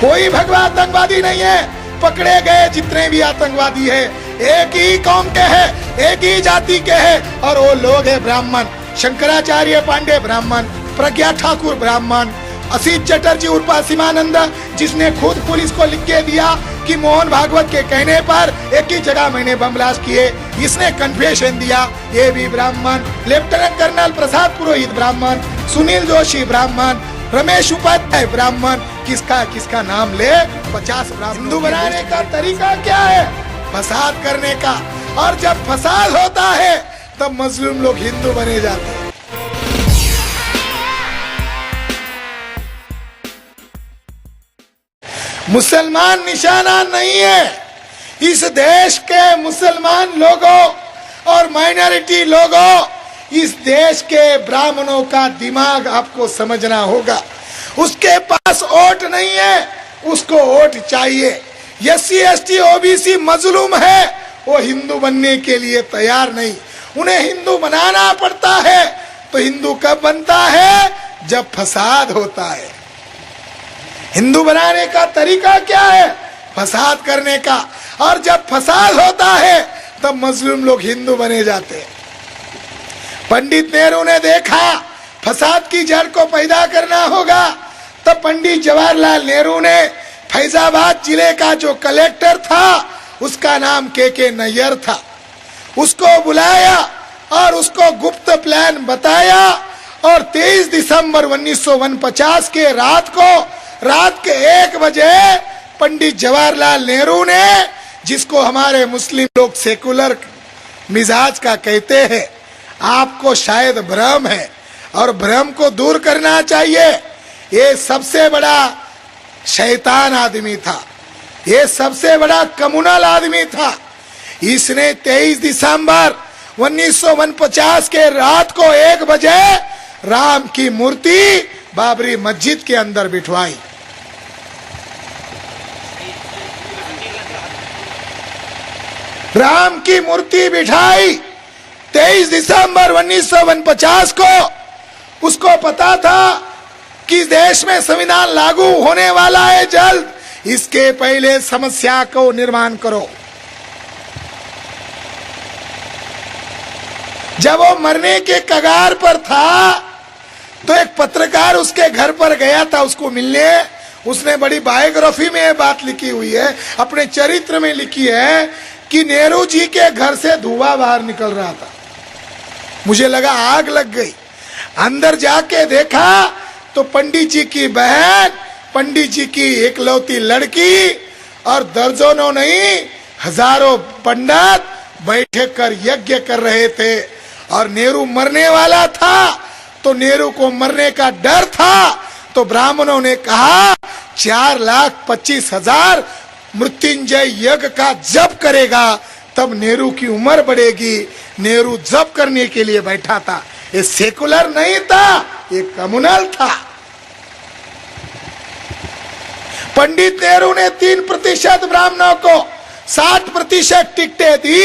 कोई भगवा आतंकवादी नहीं है। पकड़े गए जितने भी आतंकवादी है एक ही कौम के हैं, एक ही जाति के हैं, और वो लोग है ब्राह्मण। शंकराचार्य पांडे ब्राह्मण, प्रज्ञा ठाकुर ब्राह्मण, असित चटर्जी उर्फ सीमानंद जिसने खुद पुलिस को लिख के दिया कि मोहन भागवत के कहने पर एक ही जगह मैंने बम ब्लास्ट किए, इसने कन्फेशन दिया, ये भी ब्राह्मण। लेफ्टिनेंट कर्नल प्रसाद पुरोहित ब्राह्मण, सुनील जोशी ब्राह्मण, रमेश उपाध्याय ब्राह्मण। किसका किसका नाम ले, 50 ब्राह्मण। हिंदू बनाने का तरीका क्या है? फसाद करने का। और जब फसाद होता है तब मजलूम लोग हिंदू बने जाते हैं। मुसलमान निशाना नहीं है। इस देश के मुसलमान लोगों और माइनॉरिटी लोगों, इस देश के ब्राह्मणों का दिमाग आपको समझना होगा। उसके पास वोट नहीं है, उसको वोट चाहिए। एससी एसटी ओबीसी मजलूम है, वो हिंदू बनने के लिए तैयार नहीं। उन्हें हिंदू बनाना पड़ता है। तो हिंदू कब बनता है? जब फसाद होता है। हिंदू बनाने का तरीका क्या है? फसाद करने का। और जब फसाद होता है तब मजलूम लोग हिंदू बने जाते हैं। पंडित नेहरू ने देखा फसाद की जड़ को पैदा करना होगा, तब पंडित जवाहरलाल नेहरू ने फैजाबाद जिले का जो कलेक्टर था, उसका नाम के नैयर था, उसको बुलाया और उसको गुप्त प्लान बताया। और 23 दिसंबर 1949 के रात के 1 बजे पंडित जवाहरलाल नेहरू ने, जिसको हमारे मुस्लिम लोग सेकुलर मिजाज का कहते हैं, आपको शायद भ्रम है और भ्रम को दूर करना चाहिए। ये सबसे बड़ा शैतान आदमी था, ये सबसे बड़ा कम्युनल आदमी था। इसने 23 दिसंबर 1949 के रात को 1 बजे राम की मूर्ति बाबरी मस्जिद के अंदर बिठवाई। राम की मूर्ति बिठाई 23 दिसंबर 1949 को। उसको पता था कि देश में संविधान लागू होने वाला है जल्द, इसके पहले समस्या को निर्माण करो। जब वो मरने के कगार पर था तो एक पत्रकार उसके घर पर गया था उसको मिलने। उसने बड़ी बायोग्राफी में ये बात लिखी हुई है, अपने चरित्र में लिखी है कि नेहरू जी के घर से धुआं बाहर निकल रहा था। मुझे लगा आग लग गई। अंदर जाके देखा तो पंडित जी की बहन, पंडित जी की एकलौती लड़की और दर्जनों नहीं हजारों पंडित बैठे कर यज्ञ कर रहे थे। और नेहरू मरने वाला था, तो नेहरू को मरने का डर था। तो ब्राह्मणों ने कहा 4,25,000 मृत्युंजय यज्ञ का जप करेगा तब नेहरू की उम्र बढ़ेगी। नेहरू जप करने के लिए बैठा था। ये सेकुलर नहीं था, ये कम्युनल था। पंडित नेहरू ने 3% ब्राह्मणों को 60% टिकटें दी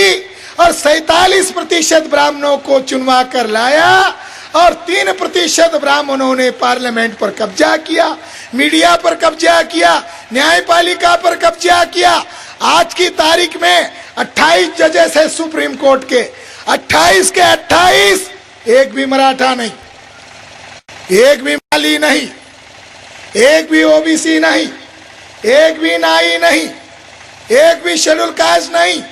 और 47% ब्राह्मणों को चुनवा कर लाया। और 3% ब्राह्मणों ने पार्लियामेंट पर कब्जा किया, मीडिया पर कब्जा किया, न्यायपालिका पर कब्जा किया। आज की तारीख में 28 जजेस है सुप्रीम कोर्ट के, 28 के 28 एक भी मराठा नहीं, एक भी माली नहीं, एक भी ओबीसी नहीं, एक भी नाई नहीं, एक भी शेड्यूल कास्ट नहीं।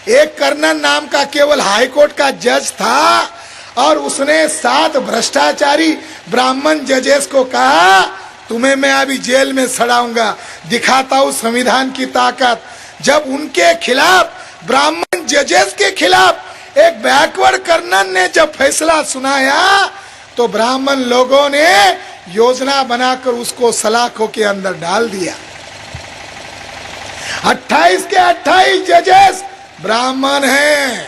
एक कर्नल नाम का केवल हाईकोर्ट का जज था और उसने 7 भ्रष्टाचारी ब्राह्मण जजेस को कहा तुम्हें मैं अभी जेल में सड़ाऊंगा, दिखाता हूं संविधान की ताकत। जब उनके खिलाफ, ब्राह्मण जजेस के खिलाफ एक बैकवर्ड कर्नल ने जब फैसला सुनाया तो ब्राह्मण लोगों ने योजना बनाकर उसको सलाखों के अंदर डाल दिया। 28 के 28 जजेस ब्राह्मण हैं,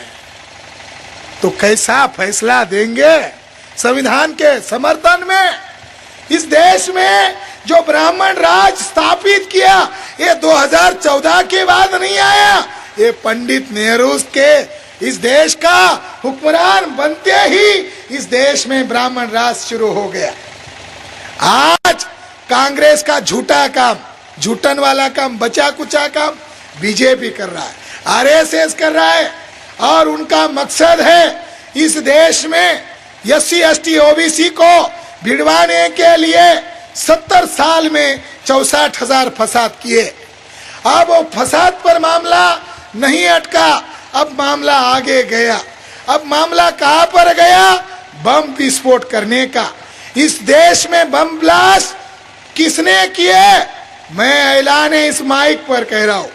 तो कैसा फैसला देंगे संविधान के समर्थन में? इस देश में जो ब्राह्मण राज स्थापित किया, ये 2014 के बाद नहीं आया। ये पंडित नेहरू के इस देश का हुक्मरान बनते ही इस देश में ब्राह्मण राज शुरू हो गया। आज कांग्रेस का झूठा काम, झूठन वाला काम, बचा कुचा काम बीजेपी कर रहा है, आरएसएस कर रहा है। और उनका मकसद है इस देश में एससी एसटी ओबीसी को भिड़वाने के लिए 70 साल में 64,000 फसाद किए। अब वो फसाद पर मामला नहीं अटका, अब मामला आगे गया। अब मामला कहां पर गया? बम विस्फोट करने का। इस देश में बम ब्लास्ट किसने किए? मैं ऐलान इस माइक पर कह रहा हूं।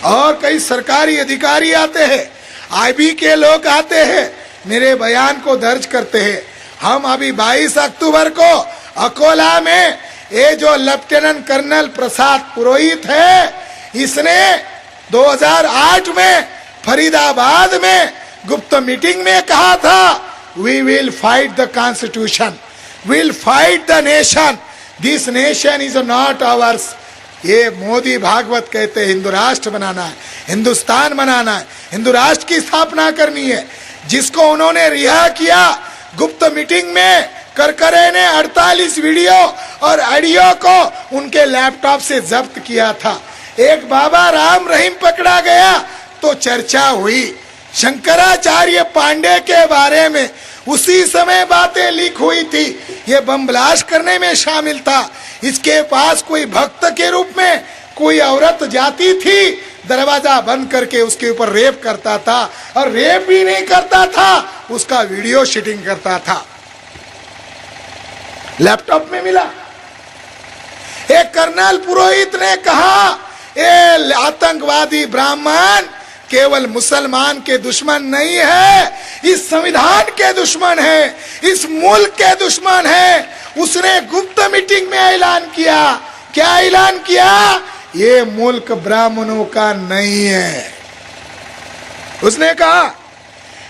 और कई सरकारी अधिकारी आते हैं, आईबी के लोग आते हैं, मेरे बयान को दर्ज करते हैं। हम अभी 22 अक्टूबर को अकोला में ये जो लेफ्टिनेंट कर्नल प्रसाद पुरोहित है, इसने 2008 में फरीदाबाद में गुप्त मीटिंग में कहा था, we will fight the constitution, will fight the nation, this nation is not ours. ये मोदी भागवत कहते हैं हिंदू राष्ट्र बनाना है, हिंदुस्तान बनाना है, हिंदू राष्ट्र की स्थापना करनी है। जिसको उन्होंने रिहा किया गुप्त मीटिंग में, करकरे ने 48 वीडियो और ऑडियो को उनके लैपटॉप से जब्त किया था। एक बाबा राम रहीम पकड़ा गया तो चर्चा हुई। शंकराचार्य पांडे के बारे में उसी समय बातें लीक हुई थी, ये बम ब्लास्ट करने में शामिल था। इसके पास कोई भक्त के रूप में कोई औरत जाती थी, दरवाजा बंद करके उसके ऊपर रेप करता था, और रेप भी नहीं करता था, उसका वीडियो शूटिंग करता था। लैपटॉप में मिला। एक कर्नल पुरोहित ने कहा, ये आतंकवादी ब्राह्मण केवल मुसलमान के दुश्मन नहीं है, इस संविधान के दुश्मन है, इस मुल्क के दुश्मन है। उसने गुप्त मीटिंग में ऐलान किया। क्या ऐलान किया? ये मुल्क ब्राह्मणों का नहीं है। उसने कहा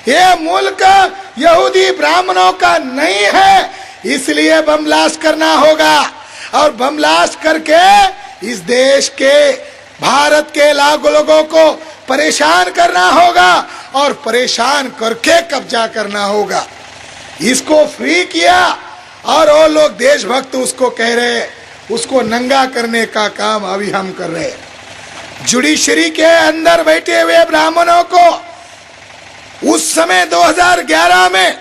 ये मुल्क यहूदी ब्राह्मणों का नहीं है, इसलिए बम ब्लास्ट करना होगा। और बम ब्लास्ट करके इस देश के, भारत के लाखों लोगों को परेशान करना होगा, और परेशान करके कब्जा करना होगा। इसको फ्री किया, और वो लोग देशभक्त उसको कह रहे, उसको नंगा करने का काम अभी हम कर रहे हैं। जुडिशरी के अंदर बैठे हुए ब्राह्मणों को उस समय 2011 में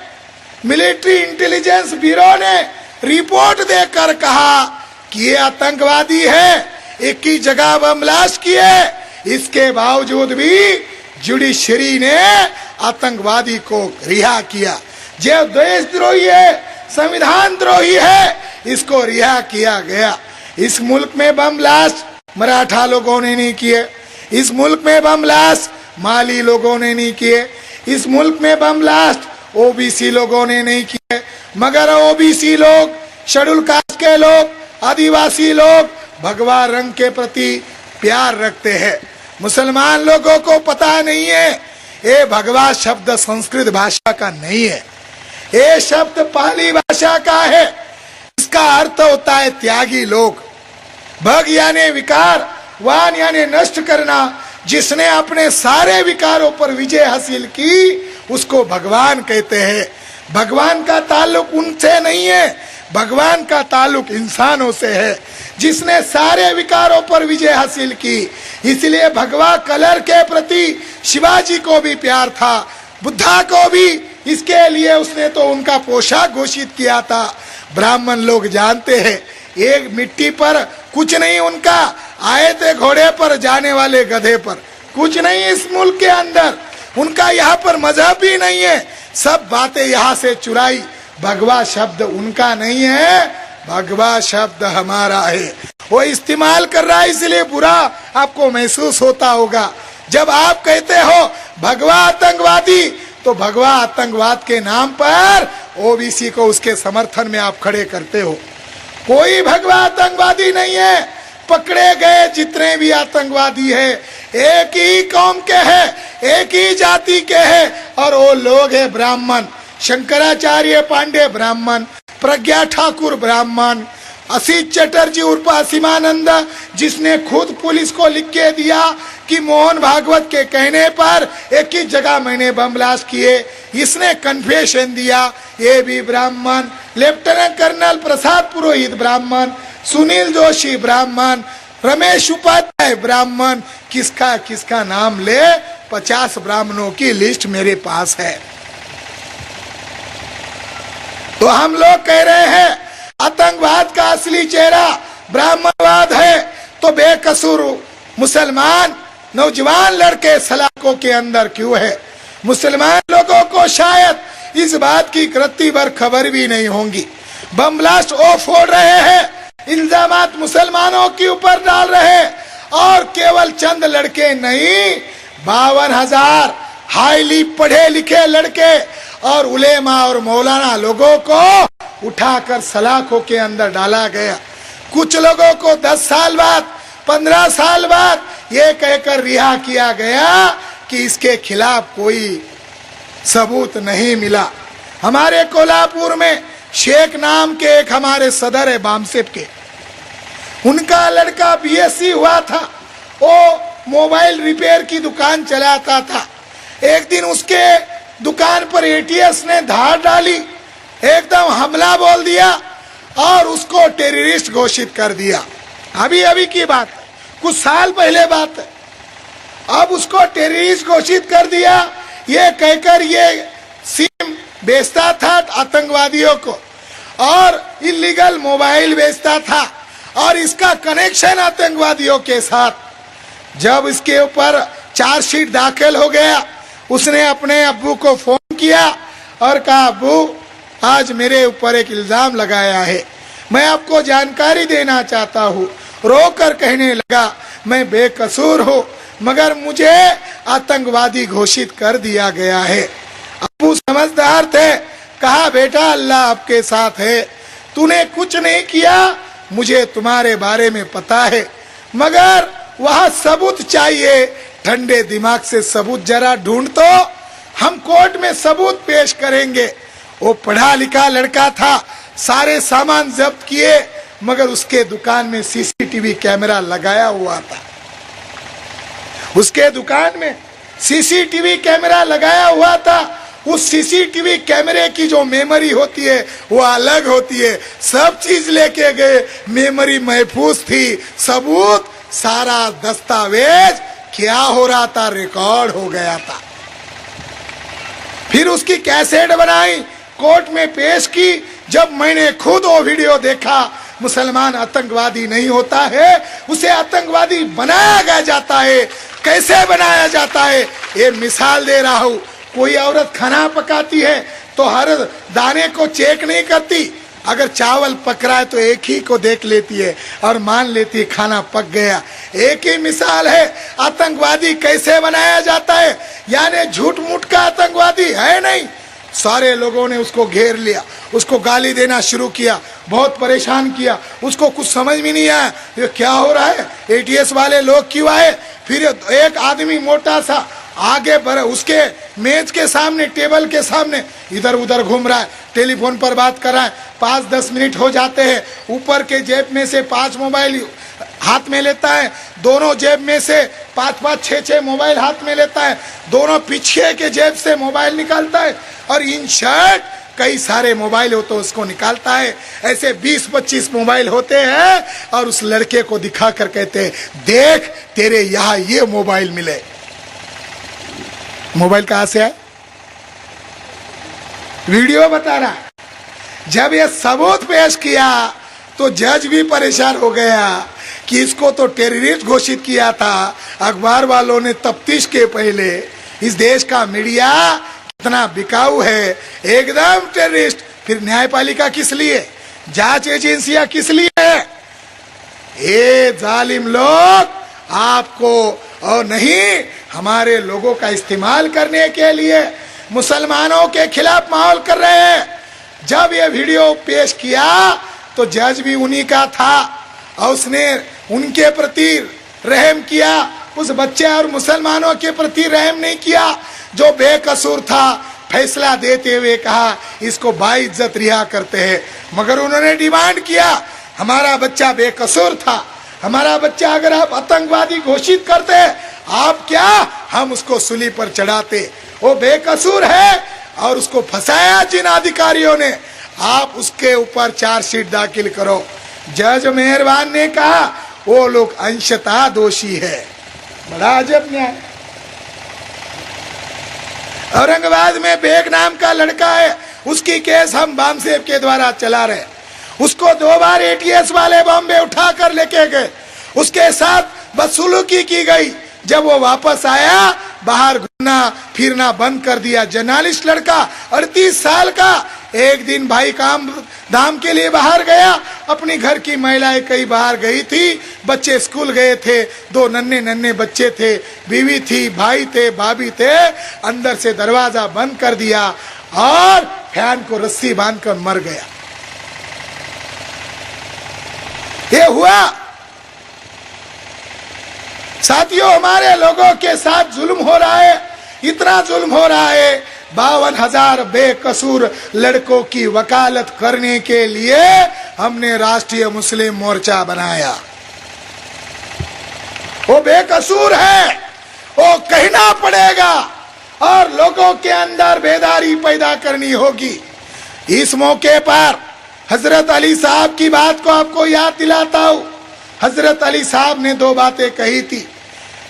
मिलिट्री इंटेलिजेंस ब्यूरो ने रिपोर्ट देकर कहा कि ये आतंकवादी है, एक ही जगह बम ब्लास्ट किए। इसके बावजूद भी जुडिशरी ने आतंकवादी को रिहा किया। जो देशद्रोही है, संविधान द्रोही है, इसको रिहा किया गया। इस मुल्क में बम ब्लास्ट मराठा लोगों ने नहीं किए, इस मुल्क में बम ब्लास्ट माली लोगों ने नहीं किए, इस मुल्क में बम ब्लास्ट ओबीसी लोगों ने नहीं किए। मगर ओबीसी लोग, शेड्यूल कास्ट के लोग, आदिवासी लोग भगवा रंग के प्रति प्यार रखते हैं। मुसलमान लोगों को पता नहीं है ये भगवा शब्द संस्कृत भाषा का नहीं है, ये शब्द पाली भाषा का है। इसका अर्थ होता है त्यागी लोग। भग यानी विकार, वान यानी नष्ट करना। जिसने अपने सारे विकारों पर विजय हासिल की उसको भगवान कहते हैं। भगवान का ताल्लुक उनसे नहीं है, भगवान का ताल्लुक इंसानों से है, जिसने सारे विकारों पर विजय हासिल की। इसलिए भगवा कलर के प्रति शिवाजी को भी प्यार था, बुद्धा को भी। इसके लिए उसने तो उनका पोशाक घोषित किया था। ब्राह्मण लोग जानते हैं, एक मिट्टी पर कुछ नहीं उनका, आए थे घोड़े पर, जाने वाले गधे पर, कुछ नहीं इस मुल्क के अंदर। उनका यहाँ पर मजहब भी नहीं है, सब बातें यहाँ से चुराई। भगवा शब्द उनका नहीं है, भगवा शब्द हमारा है। वो इस्तेमाल कर रहा है, इसलिए बुरा आपको महसूस होता होगा। जब आप कहते हो भगवा आतंकवादी, तो भगवा आतंकवाद के नाम पर ओबीसी को उसके समर्थन में आप खड़े करते हो। कोई भगवा आतंकवादी नहीं है। पकड़े गए जितने भी आतंकवादी है एक ही कौम के हैं, एक ही जाति के हैं, और वो लोग है ब्राह्मण। शंकराचार्य पांडे ब्राह्मण, प्रज्ञा ठाकुर ब्राह्मण, असीत चटर्जी उर्फ असीमानंद, जिसने खुद पुलिस को लिख के दिया कि मोहन भागवत के कहने पर एक ही जगह मैंने बम ब्लास्ट किए, इसने कन्फेशन दिया, ये भी ब्राह्मण। लेफ्टिनेंट कर्नल प्रसाद पुरोहित ब्राह्मण, सुनील जोशी ब्राह्मण, रमेश उपाध्याय ब्राह्मण, किसका किसका नाम ले, 50 ब्राह्मणों की लिस्ट मेरे पास है। तो हम लोग कह रहे हैं आतंकवाद का असली चेहरा ब्राह्मणवाद है, तो बेकसूर मुसलमान नौजवान लड़के सलाखों के अंदर क्यों है? मुसलमान लोगों को शायद इस बात की रत्ती भर खबर भी नहीं होगी। बम ब्लास्ट वो फोड़ रहे हैं, इल्जामात मुसलमानों के ऊपर डाल रहे हैं, और केवल चंद लड़के नहीं, 52,000 हाईली पढ़े लिखे लड़के और उलेमा और मौलाना लोगों को उठाकर सलाखों के अंदर डाला गया। कुछ लोगों को 10 साल बाद, 15 साल बाद ये कहकर रिहा किया गया कि इसके खिलाफ कोई सबूत नहीं मिला। हमारे कोल्हापुर में शेख नाम के एक हमारे सदर है बामसेप के, उनका लड़का बीएससी हुआ था, वो मोबाइल रिपेयर की दुकान चलाता था। एक दिन उसके दुकान पर एटीएस ने धार डाली, एकदम हमला बोल दिया और उसको टेररिस्ट घोषित कर दिया। अभी अभी की बात है, कुछ साल पहले बात है। अब उसको टेररिस्ट घोषित कर दिया, ये कहकर ये सिम बेचता था आतंकवादियों को और इलीगल मोबाइल बेचता था, और इसका कनेक्शन आतंकवादियों के साथ। जब इसके ऊपर चार्जशीट दाखिल हो गया, उसने अपने अब्बू को फोन किया और कहा, अब्बू आज मेरे ऊपर एक इल्जाम लगाया है, मैं आपको जानकारी देना चाहता हूँ। रोकर कहने लगा, मैं बेकसूर हूँ, मगर मुझे आतंकवादी घोषित कर दिया गया है। अब्बू समझदार थे, कहा, बेटा अल्लाह आपके साथ है, तूने कुछ नहीं किया, मुझे तुम्हारे बारे में पता है, मगर वहाँ सबूत चाहिए। ठंडे दिमाग से सबूत जरा ढूंढ, तो हम कोर्ट में सबूत पेश करेंगे। वो पढ़ा लिखा लड़का था, सारे सामान जब्त किए, मगर उसके दुकान में सीसीटीवी कैमरा लगाया हुआ था। उसके दुकान में सीसीटीवी कैमरा लगाया हुआ था। उस सीसीटीवी कैमरे की जो मेमोरी होती है वो अलग होती है। सब चीज लेके गए, मेमोरी महफूज थी, सबूत सारा दस्तावेज क्या हो रहा था, रिकॉर्ड हो गया था। फिर उसकी कैसेट बनाई, कोर्ट में पेश की। जब मैंने खुद वो वीडियो देखा, मुसलमान आतंकवादी नहीं होता है, उसे आतंकवादी बनाया जाता है। कैसे बनाया जाता है ये मिसाल दे रहा हूँ। कोई औरत खाना पकाती है तो हर दाने को चेक नहीं करती, अगर चावल पक रहा है तो एक ही को देख लेती है और मान लेती है खाना पक गया। एक ही मिसाल है आतंकवादी कैसे बनाया जाता है, यानी झूठ मूठ का आतंकवादी है नहीं। सारे लोगों ने उसको घेर लिया, उसको गाली देना शुरू किया, बहुत परेशान किया, उसको कुछ समझ में नहीं आया ये क्या हो रहा है, एटीएस वाले लोग क्यों आए। फिर एक आदमी मोटा सा आगे बढ़, उसके मेज के सामने, टेबल के सामने इधर उधर घूम रहा है, टेलीफोन पर बात कर रहा है। 5-10 मिनट हो जाते हैं, ऊपर के जेब में से 5 मोबाइल हाथ में लेता है, दोनों जेब में से 5-5, 6-6 मोबाइल हाथ में लेता है, दोनों पीछे के जेब से मोबाइल निकालता है, और इन शर्ट कई सारे मोबाइल हो तो उसको निकालता है। ऐसे 20-25 मोबाइल होते हैं, और उस लड़के को दिखा कर कहते हैं, देख तेरे यहाँ ये मोबाइल मिले। मोबाइल कहां से है, वीडियो बता रहा है। जब ये सबूत पेश किया तो जज भी परेशान हो गया कि इसको तो टेररिस्ट घोषित किया था। अखबार वालों ने तफ्तीश के पहले, इस देश का मीडिया कितना बिकाऊ है, एकदम टेररिस्ट। फिर न्यायपालिका किस लिए, जांच एजेंसियां किस लिए है? ये जालिम लोग आपको और नहीं हमारे लोगों का इस्तेमाल करने के लिए मुसलमानों के खिलाफ माहौल कर रहे हैं। जब ये वीडियो पेश किया तो जज भी उन्हीं का था, और उसने उनके प्रति रहम किया, उस बच्चे और मुसलमानों के प्रति रहम नहीं किया जो बेकसूर था। फैसला देते हुए कहा इसको बाइज्जत रिहा करते हैं, मगर उन्होंने डिमांड किया हमारा बच्चा बेकसूर था, हमारा बच्चा अगर आप आतंकवादी घोषित करते, आप क्या, हम उसको सूली पर चढ़ाते। वो बेकसूर है और उसको फंसाया जिन अधिकारियों ने, आप उसके ऊपर चार्जशीट दाखिल करो। जज मेहरबान ने कहा वो लोग अंशतः दोषी है। बड़ा अजब न्याय। औरंगाबाद में बेग नाम का लड़का है, उसकी केस हम बामसेब के द्वारा चला रहे। उसको 2 बार एटीएस वाले बॉम्बे उठाकर लेके गए, उसके साथ बदसलूकी की गई। जब वो वापस आया, बाहर घूमना फिरना बंद कर दिया। जर्नलिस्ट लड़का 38 साल का, एक दिन भाई काम धाम के लिए बाहर गया, अपनी घर की महिलाएं कई बाहर गई थी, बच्चे स्कूल गए थे, 2 नन्हे नन्हे बच्चे थे, बीवी थी, भाई थे, भाभी थे, अंदर से दरवाजा बंद कर दिया और फैन को रस्सी बांधकर मर गया। ये हुआ। साथियों, हमारे लोगों के साथ जुल्म हो रहा है, इतना जुल्म हो रहा है। 52,000 बेकसूर लड़कों की वकालत करने के लिए हमने राष्ट्रीय मुस्लिम मोर्चा बनाया। वो बेकसूर है, वो कहना पड़ेगा और लोगों के अंदर बेदारी पैदा करनी होगी। इस मौके पर हजरत अली साहब की बात को आपको याद दिलाता हूं। हजरत अली साहब ने 2 बातें कही थी।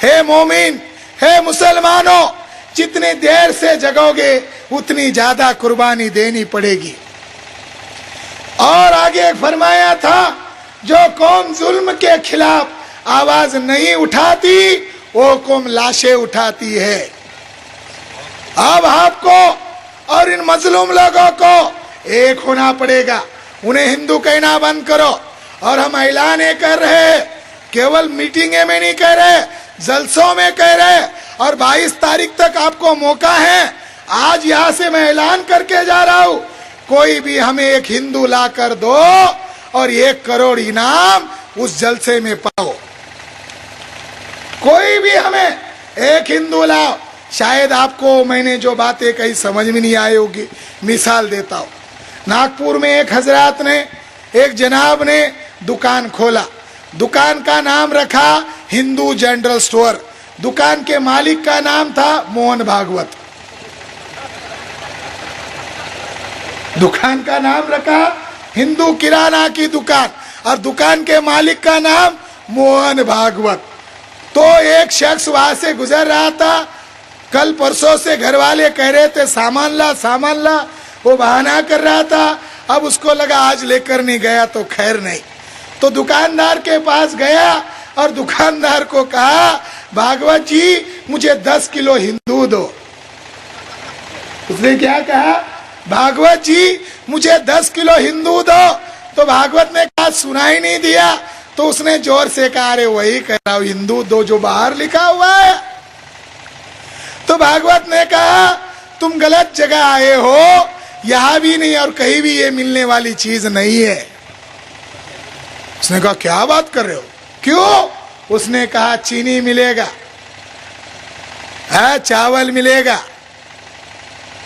हे मोमिन, हे मुसलमानों, जितनी देर से जगोगे उतनी ज्यादा कुर्बानी देनी पड़ेगी। और आगे फरमाया था, जो कौम जुल्म के खिलाफ आवाज नहीं उठाती, वो कौम लाशें उठाती है। अब आपको और इन मजलूम लोगों को एक होना पड़ेगा। उन्हें हिंदू कहना बंद करो। और हम ऐलान कर रहे, केवल मीटिंगे में नहीं कह रहे, जलसों में कह रहे। और 22 तारीख तक आपको मौका है। आज यहां से मैं ऐलान करके जा रहा हूं, कोई भी हमें एक हिंदू ला कर दो और 1 करोड़ इनाम उस जलसे में पाओ। कोई भी हमें एक हिंदू लाओ। शायद आपको मैंने जो बातें कही समझ में नहीं आई होगी। मिसाल देता हूं, नागपुर में एक हजरात ने, एक जनाब ने दुकान खोला। दुकान का नाम रखा हिंदू जनरल स्टोर। दुकान के मालिक का नाम था मोहन भागवत। दुकान का नाम रखा हिंदू किराना की दुकान और दुकान के मालिक का नाम मोहन भागवत। तो एक शख्स वहां से गुजर रहा था, कल परसों से घर वाले कह रहे थे सामान ला सामान ला, वो बहाना कर रहा था। अब उसको लगा आज लेकर नहीं गया तो खैर नहीं, तो दुकानदार के पास गया और दुकानदार को कहा, भागवत जी मुझे 10 किलो हिंदू दो। उसने क्या कहा, भागवत जी मुझे 10 किलो हिंदू दो। तो भागवत ने कहा सुना ही नहीं दिया। तो उसने जोर से कहा, अरे वही कह रहा हूं, हिंदू दो जो बाहर लिखा हुआ है। तो भागवत ने कहा तुम गलत जगह आए हो, यहां भी नहीं और कहीं भी ये मिलने वाली चीज नहीं है। उसने कहा क्या बात कर रहे हो, क्यों? उसने कहा चीनी मिलेगा, चावल मिलेगा,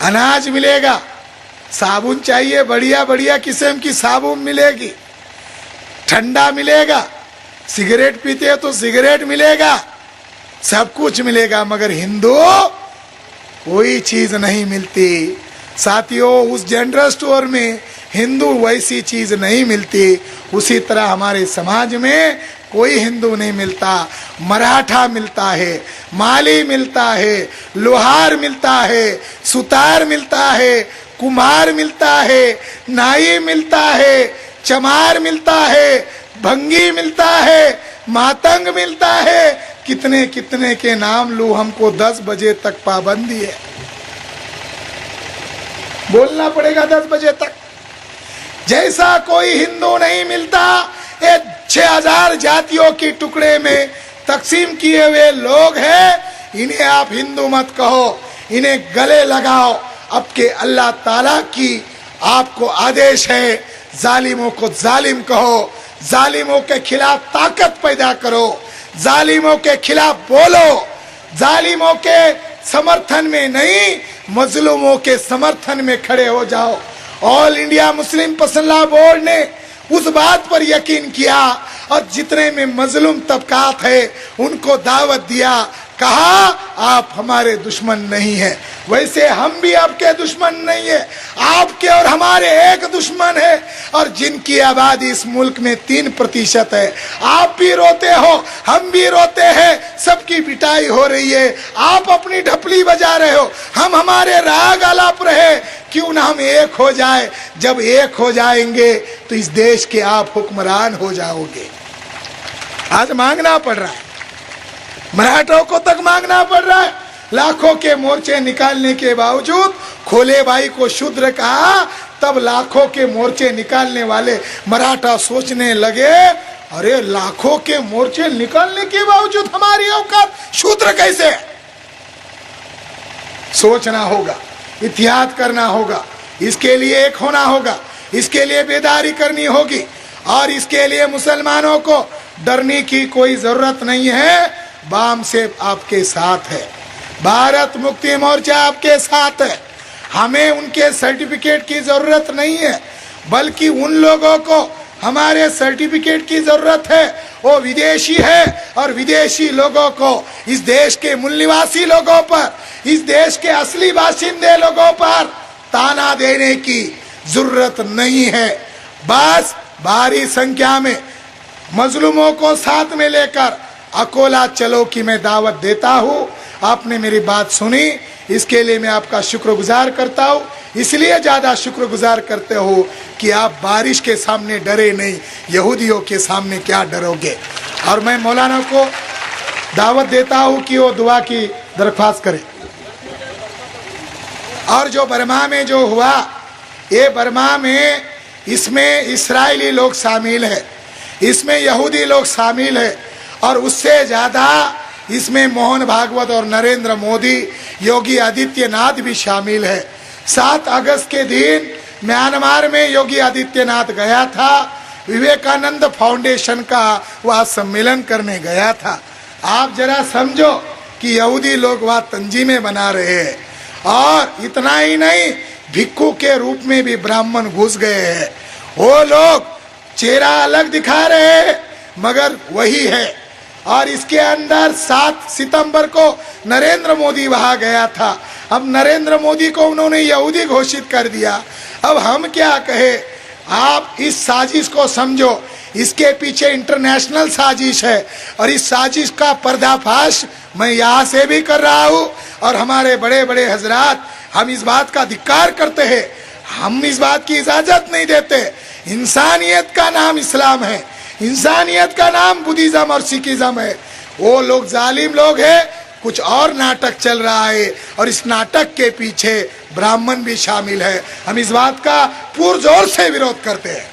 अनाज मिलेगा, साबुन चाहिए बढ़िया बढ़िया किस्म की साबुन मिलेगी, ठंडा मिलेगा, सिगरेट पीते हो तो सिगरेट मिलेगा, सब कुछ मिलेगा, मगर हिंदू कोई चीज नहीं मिलती। साथियों, उस जनरल स्टोर में हिंदू वैसी चीज नहीं मिलती। उसी तरह हमारे समाज में कोई हिंदू नहीं मिलता। मराठा मिलता है, माली मिलता है, लोहार मिलता है, सुतार मिलता है, कुम्हार मिलता है, नाई मिलता है, चमार मिलता है, भंगी मिलता है, मातंग मिलता है। कितने कितने के नाम लूं, हमको 10 बजे तक पाबंदी है, बोलना पड़ेगा 10 बजे तक। जैसा कोई हिंदू नहीं मिलता, ये 6000 जातियों के टुकड़े में तकसीम किए हुए लोग हैं। इन्हें आप हिंदू मत कहो, इन्हें गले लगाओ। अब के अल्लाह ताला की आपको आदेश है, जालिमों को जालिम कहो, जालिमों के खिलाफ ताकत पैदा करो, जालिमों के खिलाफ बोलो, जालिमों के समर्थन में नहीं, मजलूमों के समर्थन में खड़े हो जाओ। All India Muslim personal law board ने उस बात पर यकीन किया और जितने में मजलूम तबकात है उनको दावत दिया, कहा आप हमारे दुश्मन नहीं है, वैसे हम भी आपके दुश्मन नहीं है, आपके और हमारे एक दुश्मन है। और जिनकी आबादी इस मुल्क में 3% है, आप भी रोते हो, हम भी रोते हैं, सबकी पिटाई हो रही है, आप अपनी ढपली बजा रहे हो, हम हमारे राग आलाप रहे, क्यों ना हम एक हो जाए। जब एक हो जाएंगे तो इस देश के आप हुक्मरान हो जाओगे। आज मांगना पड़ रहा है, मराठों को तक मांगना पड़ रहा है। लाखों के मोर्चे निकालने के बावजूद खोले भाई को शूद्र कहा, तब लाखों के मोर्चे निकालने वाले मराठा सोचने लगे, अरे लाखों के मोर्चे निकालने के बावजूद हमारी औकात शूद्र कैसे? सोचना होगा, इतिहाद करना होगा, इसके लिए एक होना होगा, इसके लिए बेदारी करनी होगी। और इसके लिए मुसलमानों को डरने की कोई जरूरत नहीं है। बाम से आपके साथ है, भारत मुक्ति मोर्चा आपके साथ है। हमें उनके सर्टिफिकेट की जरूरत नहीं है, बल्कि उन लोगों को हमारे सर्टिफिकेट की जरूरत है, वो विदेशी है। और विदेशी लोगों को इस देश के मूल निवासी लोगों पर, इस देश के असली बाशिंदे लोगों पर ताना देने की जरूरत नहीं है। बस भारी संख्या में मजलूमों को साथ में लेकर अकोला चलो की मैं दावत देता हूँ। आपने मेरी बात सुनी, इसके लिए मैं आपका शुक्रगुजार करता हूँ। इसलिए ज्यादा शुक्रगुजार करते हो कि आप बारिश के सामने डरे नहीं, यहूदियों के सामने क्या डरोगे। और मैं मौलाना को दावत देता हूँ कि वो दुआ की दरख्वास्त करे। और जो बर्मा में जो हुआ, ये बर्मा में इसमें इस्राएली लोग शामिल है, इसमें यहूदी लोग शामिल है, और उससे ज्यादा इसमें मोहन भागवत और नरेंद्र मोदी, योगी आदित्यनाथ भी शामिल है। 7 अगस्त के दिन म्यांमार में योगी आदित्यनाथ गया था, विवेकानंद फाउंडेशन का वह सम्मेलन करने गया था। आप जरा समझो कि यहूदी लोग वह तंजीमें बना रहे हैं, और इतना ही नहीं, भिक्खू के रूप में भी ब्राह्मण घुस गए हैं। वो लोग चेहरा अलग दिखा रहे हैं मगर वही है। और इसके अंदर 7 सितंबर को नरेंद्र मोदी वहां गया था। अब नरेंद्र मोदी को उन्होंने यहूदी घोषित कर दिया। अब हम क्या कहे? आप इस साजिश को समझो, इसके पीछे इंटरनेशनल साजिश है, और इस साजिश का पर्दाफाश मैं यहाँ से भी कर रहा हूँ। और हमारे बड़े बड़े हजरात, हम इस बात का धिक्कार करते हैं, हम इस बात की इजाजत नहीं देते। इंसानियत का नाम इस्लाम है, इंसानियत का नाम बुद्धिज्म और सिखिज्म है। वो लोग जालिम लोग हैं, कुछ और नाटक चल रहा है, और इस नाटक के पीछे ब्राह्मण भी शामिल है। हम इस बात का पुरजोर से विरोध करते हैं।